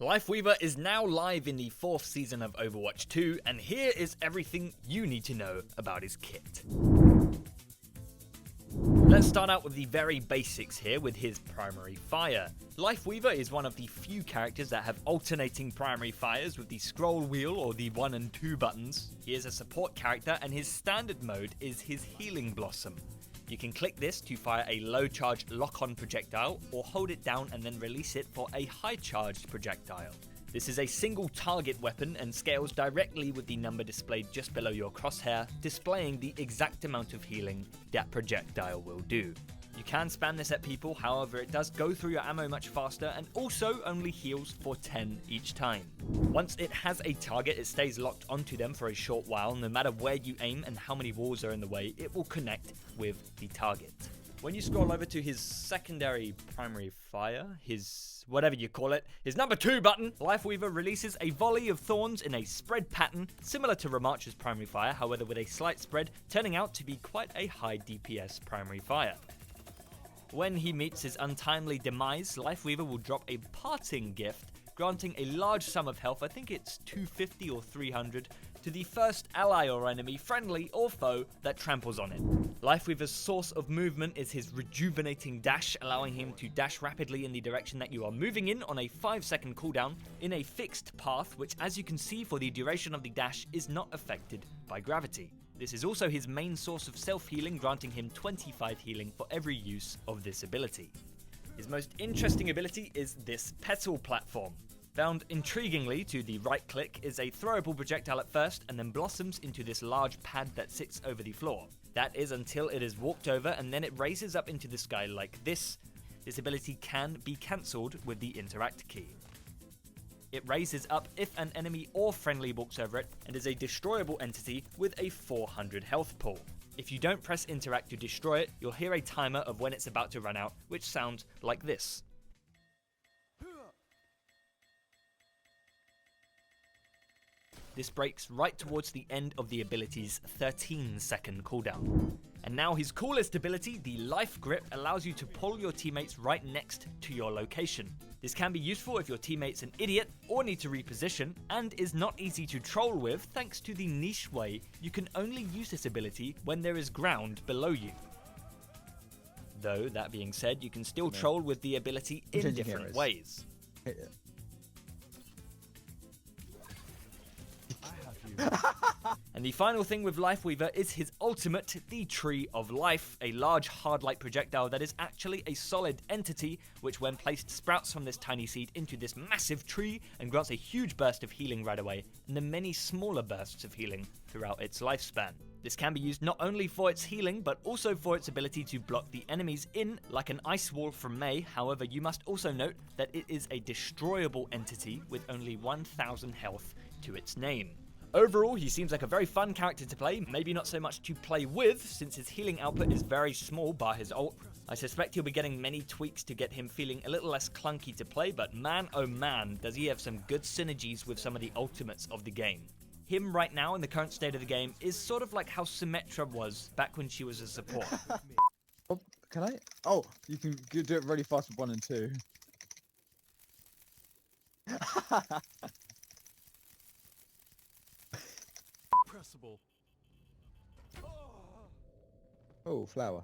Lifeweaver is now live in the 4th season of Overwatch 2, and here is everything you need to know about his kit. Let's start out with the very basics here with his primary fire. Lifeweaver is one of the few characters that have alternating primary fires with the scroll wheel or the 1 and 2 buttons. He is a support character and his standard mode is his healing blossom. You can click this to fire a low charge lock-on projectile or hold it down and then release it for a high charged projectile. This is a single target weapon and scales directly with the number displayed just below your crosshair, displaying the exact amount of healing that projectile will do. You can spam this at people, however it does go through your ammo much faster and also only heals for 10 each time. Once it has a target, it stays locked onto them for a short while. No matter where you aim and how many walls are in the way, it will connect with the target. When you scroll over to his secondary primary fire, his whatever you call it, his number 2 button, Lifeweaver releases a volley of thorns in a spread pattern, similar to Ramarch's primary fire, however with a slight spread, turning out to be quite a high DPS primary fire. When he meets his untimely demise, Lifeweaver will drop a parting gift, granting a large sum of health, I think it's 250 or 300, to the first ally or enemy, friendly or foe, that tramples on it. Lifeweaver's source of movement is his rejuvenating dash, allowing him to dash rapidly in the direction that you are moving in on a 5-second cooldown in a fixed path, which as you can see for the duration of the dash is not affected by gravity. This is also his main source of self-healing, granting him 25 healing for every use of this ability. His most interesting ability is this petal platform. Found intriguingly to the right click is a throwable projectile at first and then blossoms into this large pad that sits over the floor. That is until it is walked over and then it raises up into the sky like this. This ability can be cancelled with the interact key. It raises up if an enemy or friendly walks over it and is a destroyable entity with a 400 health pool. If you don't press interact to destroy it, you'll hear a timer of when it's about to run out, which sounds like this. This breaks right towards the end of the ability's 13-second cooldown. And now his coolest ability, the Life Grip, allows you to pull your teammates right next to your location. This can be useful if your teammate's an idiot or need to reposition, and is not easy to troll with thanks to the niche way you can only use this ability when there is ground below you. Though, that being said, you can still troll with the ability in different ways. And the final thing with Lifeweaver is his ultimate, the Tree of Life, a large hard light projectile that is actually a solid entity, which when placed sprouts from this tiny seed into this massive tree and grants a huge burst of healing right away, and then many smaller bursts of healing throughout its lifespan. This can be used not only for its healing, but also for its ability to block the enemies in, like an ice wall from Mei. However, you must also note that it is a destroyable entity with only 1000 health to its name. Overall, he seems like a very fun character to play, maybe not so much to play with, since his healing output is very small bar his ult. I suspect he'll be getting many tweaks to get him feeling a little less clunky to play, but man oh man, does he have some good synergies with some of the ultimates of the game. Him right now in the current state of the game is sort of like how Symmetra was back when she was a support. Oh, can I? Oh, you can do it really fast with 1 and 2. Oh, flower.